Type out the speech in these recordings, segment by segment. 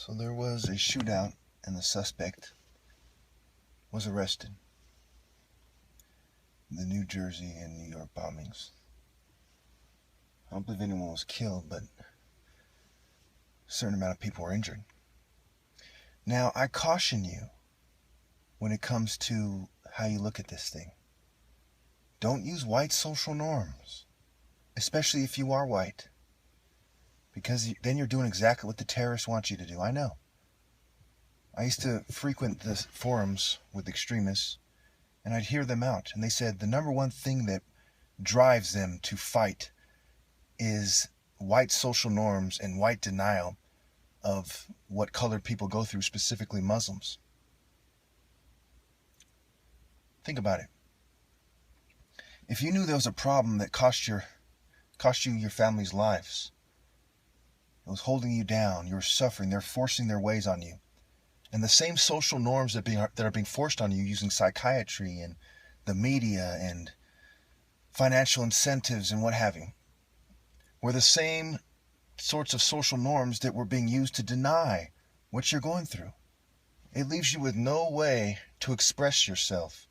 So there was a shootout and the suspect was arrested. The New Jersey and New York bombings. I don't believe anyone was killed, but a certain amount of people were injured. Now, I caution you when it comes to how you look at this thing. Don't use white social norms, especially if you are white, because then you're doing exactly what the terrorists want you to do. I know. I used to frequent the forums with extremists, and I'd hear them out, and they said the number one thing that drives them to fight is white social norms and white denial of what colored people go through, specifically Muslims. Think about it. If you knew there was a problem that cost you your family's lives, it was holding you down, you were suffering, they're forcing their ways on you, and the same social norms that are being forced on you using psychiatry and the media and financial incentives and what have you, were the same sorts of social norms that were being used to deny what you're going through. It leaves you with no way to express yourself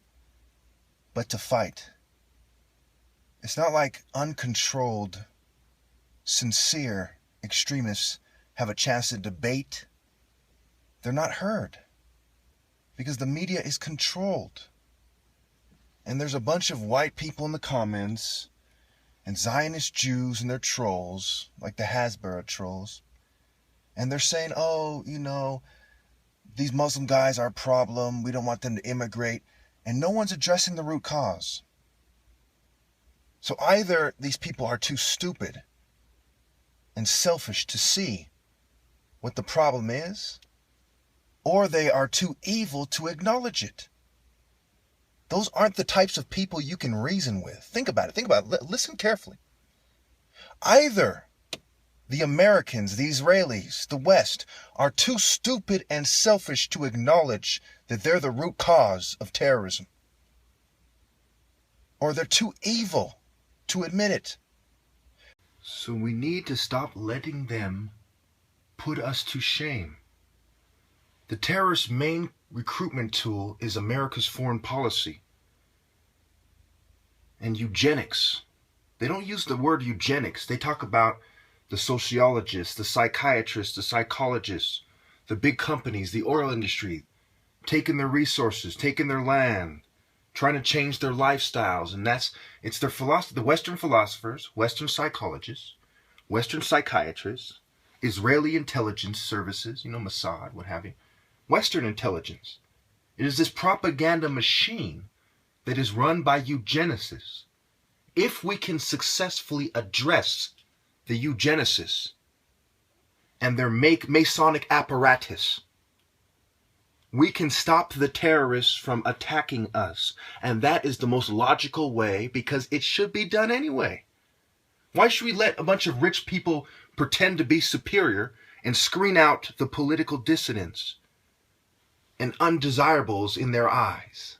but to fight. It's not like uncontrolled, sincere extremists have a chance to debate. They're not heard because the media is controlled. And there's a bunch of white people in the comments and Zionist Jews and their trolls, like the Hasbro trolls. And they're saying, these Muslim guys are a problem. We don't want them to immigrate. And no one's addressing the root cause. So either these people are too stupid and selfish to see what the problem is, or they are too evil to acknowledge it. Those aren't the types of people you can reason with. Think about it. Listen carefully. Either the Americans, the Israelis, the West are too stupid and selfish to acknowledge that they're the root cause of terrorism, or they're too evil to admit it. So we need to stop letting them put us to shame. The terrorists' main recruitment tool is America's foreign policy and eugenics. They don't use the word eugenics. They talk about the sociologists, the psychiatrists, the psychologists, the big companies, the oil industry, taking their resources, taking their land, trying to change their lifestyles. And it's their philosophy, the Western philosophers, Western psychologists, Western psychiatrists, Israeli intelligence services, Mossad, what have you, Western intelligence. It is this propaganda machine that is run by eugenicists. If we can successfully address the eugenicists and their Masonic apparatus, we can stop the terrorists from attacking us. And that is the most logical way, because it should be done anyway. Why should we let a bunch of rich people pretend to be superior and screen out the political dissidents and undesirables in their eyes,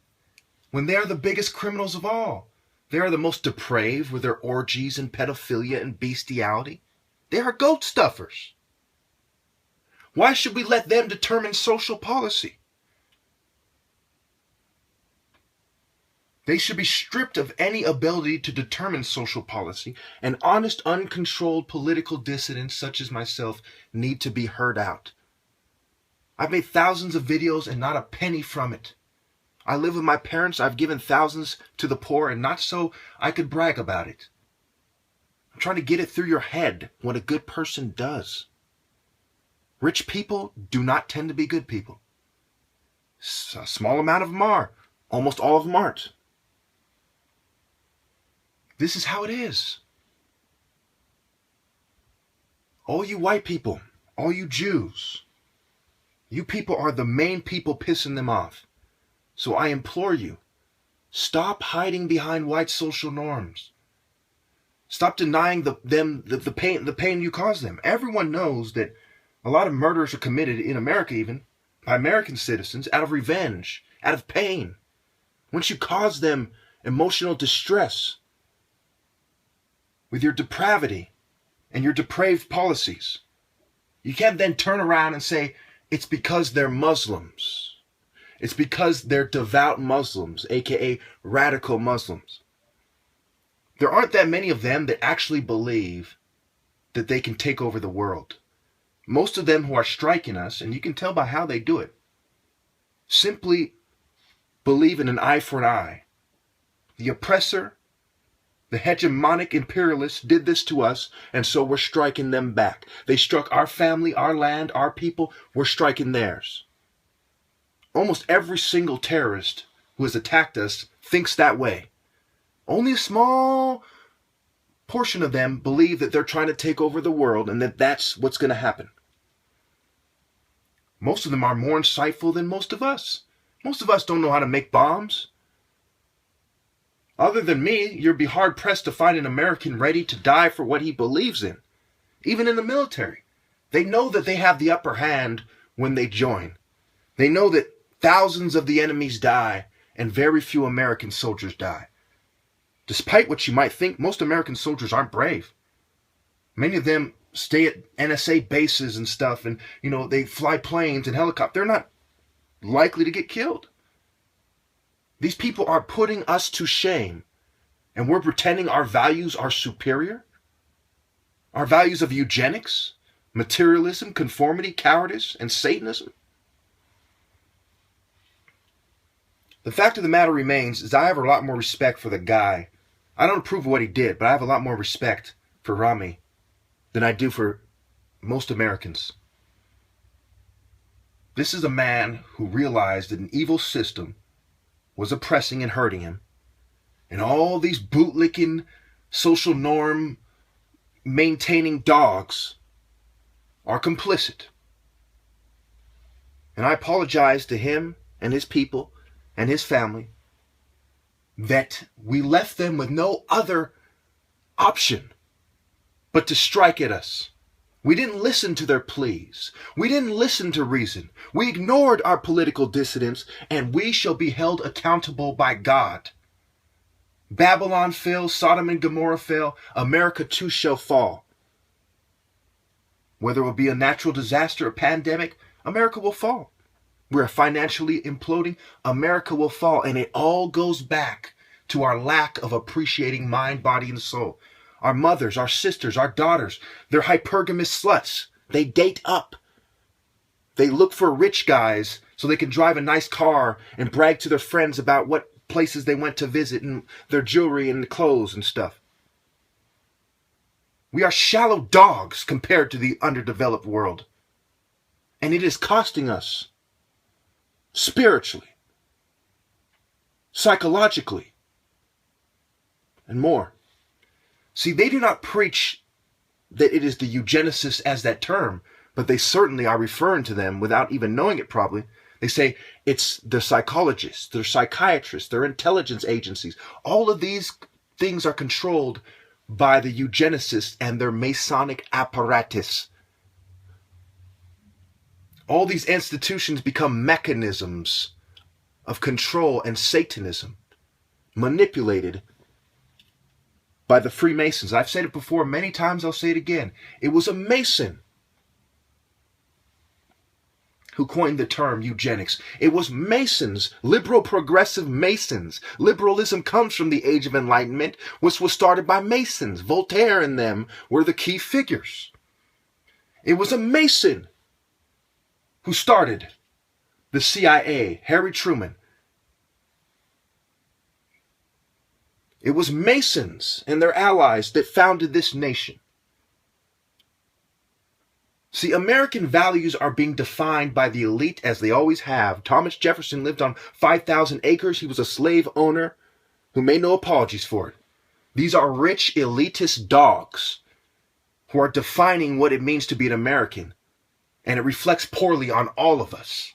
when they are the biggest criminals of all? They are the most depraved with their orgies and pedophilia and bestiality. They are goat stuffers. Why should we let them determine social policy? They should be stripped of any ability to determine social policy, and honest, uncontrolled political dissidents such as myself need to be heard out. I've made thousands of videos and not a penny from it. I live with my parents. I've given thousands to the poor, and not so I could brag about it. I'm trying to get it through your head what a good person does. Rich people do not tend to be good people. A small amount of them are. Almost all of them aren't. This is how it is. All you white people, all you Jews, you people are the main people pissing them off. So I implore you, stop hiding behind white social norms. Stop denying the pain you cause them. Everyone knows that a lot of murders are committed in America, even by American citizens, out of revenge, out of pain. Once you cause them emotional distress with your depravity and your depraved policies, You can't then turn around and say, it's because they're Muslims. It's because they're devout Muslims, aka radical Muslims. There aren't that many of them that actually believe that they can take over the world. Most of them who are striking us, and you can tell by how they do it, simply believe in an eye for an eye. The oppressor, the hegemonic imperialists did this to us, and so we're striking them back. They struck our family, our land, our people. We're striking theirs. Almost every single terrorist who has attacked us thinks that way. Only a small portion of them believe that they're trying to take over the world and that that's what's going to happen. Most of them are more insightful than most of us. Most of us don't know how to make bombs. Other than me, you'd be hard-pressed to find an American ready to die for what he believes in. Even in the military. They know that they have the upper hand when they join. They know that thousands of the enemies die and very few American soldiers die. Despite what you might think, most American soldiers aren't brave. Many of them stay at NSA bases and stuff, and they fly planes and helicopters. They're not likely to get killed. These people are putting us to shame, and we're pretending our values are superior. Our values of eugenics, materialism, conformity, cowardice, and Satanism. The fact of the matter remains is I have a lot more respect for the guy. I don't approve of what he did, but I have a lot more respect for Rahami than I do for most Americans. This is a man who realized that an evil system was oppressing and hurting him, and all these bootlicking, social norm maintaining dogs are complicit. And I apologize to him and his people and his family that we left them with no other option but to strike at us. We didn't listen to their pleas. We didn't listen to reason. We ignored our political dissidents, and we shall be held accountable by God. Babylon fell, Sodom and Gomorrah fell, America too shall fall. Whether it will be a natural disaster or pandemic, America will fall. We're financially imploding, America will fall, and it all goes back to our lack of appreciating mind, body, and soul. Our mothers, our sisters, our daughters, they're hypergamous sluts. They date up. They look for rich guys so they can drive a nice car and brag to their friends about what places they went to visit and their jewelry and clothes and stuff. We are shallow dogs compared to the underdeveloped world. And it is costing us spiritually, psychologically, and more. See, they do not preach that it is the eugenicists as that term, but they certainly are referring to them without even knowing it probably. They say it's the psychologists, they're psychiatrists, they're intelligence agencies. All of these things are controlled by the eugenicists and their Masonic apparatus. All these institutions become mechanisms of control and Satanism, manipulated by the Freemasons. I've said it before many times, I'll say it again. It was a Mason who coined the term eugenics. It was Masons, liberal progressive Masons. Liberalism comes from the Age of Enlightenment, which was started by Masons. Voltaire and them were the key figures. It was a Mason who started the CIA, Harry Truman. It was Masons and their allies that founded this nation. See, American values are being defined by the elite as they always have. Thomas Jefferson lived on 5,000 acres. He was a slave owner who made no apologies for it. These are rich, elitist dogs who are defining what it means to be an American. And it reflects poorly on all of us.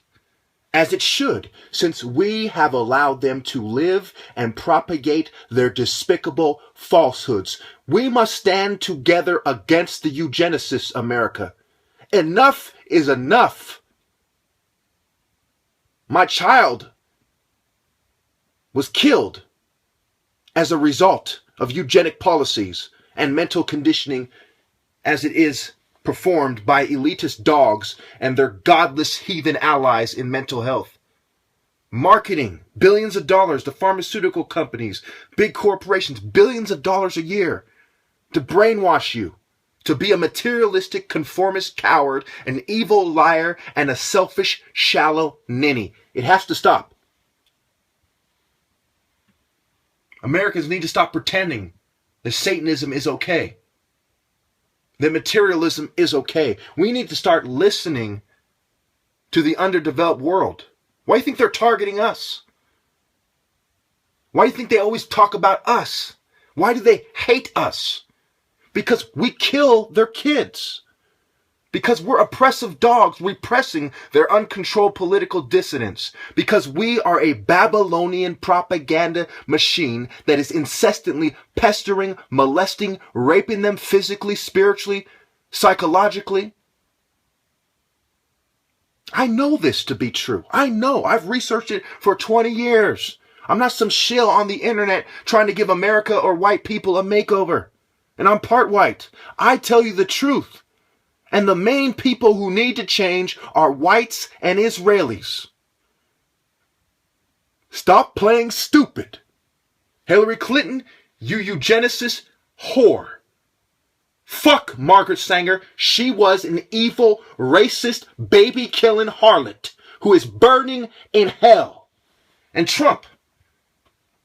As it should, since we have allowed them to live and propagate their despicable falsehoods. We must stand together against the eugenicists, America. Enough is enough. My child was killed as a result of eugenic policies and mental conditioning as it is performed by elitist dogs and their godless heathen allies in mental health. Marketing, billions of dollars to pharmaceutical companies, big corporations, billions of dollars a year to brainwash you, to be a materialistic, conformist coward, an evil liar, and a selfish, shallow ninny. It has to stop. Americans need to stop pretending that Satanism is okay, that materialism is okay. We need to start listening to the underdeveloped world. Why do you think they're targeting us? Why do you think they always talk about us? Why do they hate us? Because we kill their kids. Because we're oppressive dogs repressing their uncontrolled political dissidents. Because we are a Babylonian propaganda machine that is incessantly pestering, molesting, raping them physically, spiritually, psychologically. I know this to be true. I know. I've researched it for 20 years. I'm not some shill on the internet trying to give America or white people a makeover. And I'm part white. I tell you the truth. And the main people who need to change are whites and Israelis. Stop playing stupid. Hillary Clinton, you eugenicist whore. Fuck Margaret Sanger. She was an evil, racist, baby-killing harlot who is burning in hell. And Trump,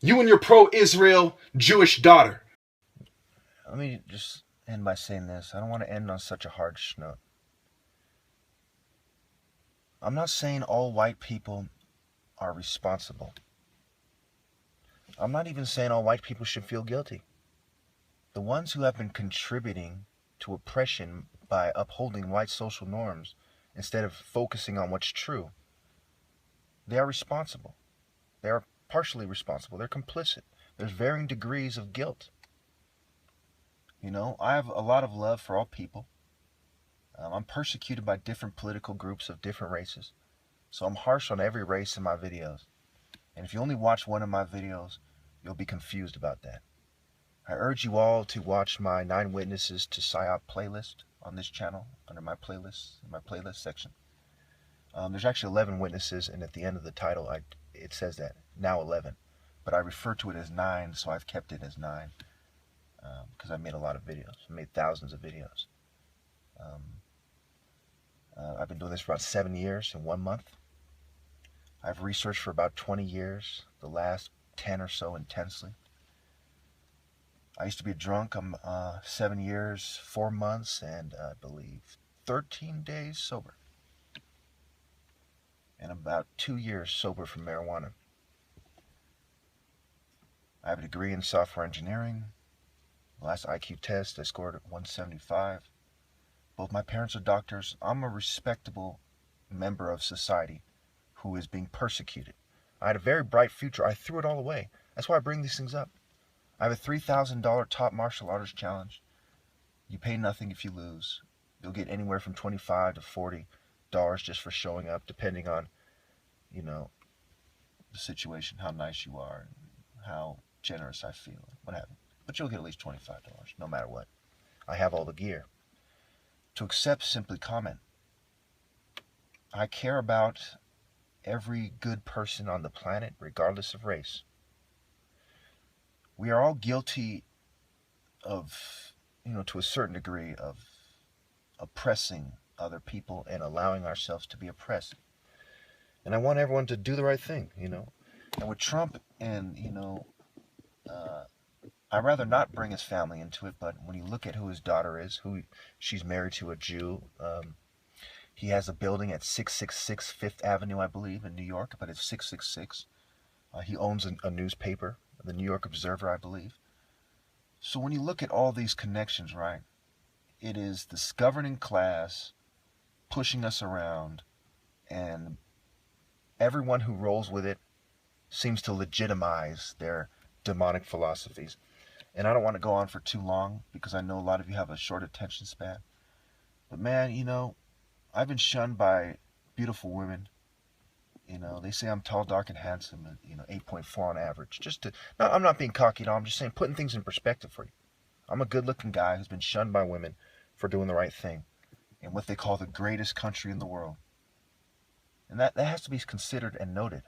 you and your pro-Israel Jewish daughter. Let me just end by saying this. I don't want to end on such a harsh note. I'm not saying all white people are responsible. I'm not even saying all white people should feel guilty. The ones who have been contributing to oppression by upholding white social norms instead of focusing on what's true, they are responsible. They are partially responsible. They're complicit. There's varying degrees of guilt. You know, I have a lot of love for all people. I'm persecuted by different political groups of different races. So I'm harsh on every race in my videos. And if you only watch one of my videos, you'll be confused about that. I urge you all to watch my 9 Witnesses to PSYOP playlist on this channel, under my playlists, in my playlist section. There's actually 11 witnesses, and at the end of the title, it says that, now 11. But I refer to it as 9, so I've kept it as 9. Because I made a lot of videos. I made thousands of videos. I've been doing this for about 7 years in 1 month. I've researched for about 20 years, the last 10 or so intensely. I used to be a drunk. I'm 7 years, 4 months, and I believe 13 days sober. And about 2 years sober from marijuana. I have a degree in software engineering. The last IQ test, I scored 175. Both my parents are doctors. I'm a respectable member of society who is being persecuted. I had a very bright future. I threw it all away. That's why I bring these things up. I have a $3,000 top martial artist challenge. You pay nothing if you lose. You'll get anywhere from $25 to $40 just for showing up, depending on, you know, the situation, how nice you are, and how generous I feel, what have you. But you'll get at least $25, no matter what. I have all the gear. To accept, simply comment. I care about every good person on the planet, regardless of race. We are all guilty of, to a certain degree, of oppressing other people and allowing ourselves to be oppressed. And I want everyone to do the right thing, And with Trump and, I'd rather not bring his family into it, but when you look at who his daughter is, she's married to a Jew. He has a building at 666 Fifth Avenue, I believe, in New York, but it's 666. He owns a newspaper, the New York Observer, I believe. So when you look at all these connections, right, it is this governing class pushing us around, and everyone who rolls with it seems to legitimize their demonic philosophies. And I don't want to go on for too long because I know a lot of you have a short attention span. But man, I've been shunned by beautiful women. They say I'm tall, dark, and handsome, and 8.4 on average. I'm not being cocky at all. I'm just saying, putting things in perspective for you. I'm a good-looking guy who's been shunned by women for doing the right thing. in what they call the greatest country in the world. And that has to be considered and noted.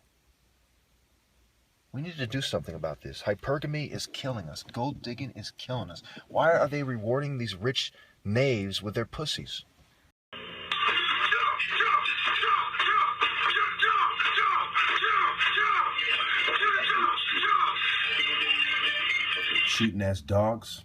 We need to do something about this. Hypergamy is killing us. Gold digging is killing us. Why are they rewarding these rich knaves with their pussies? Shooting ass dogs.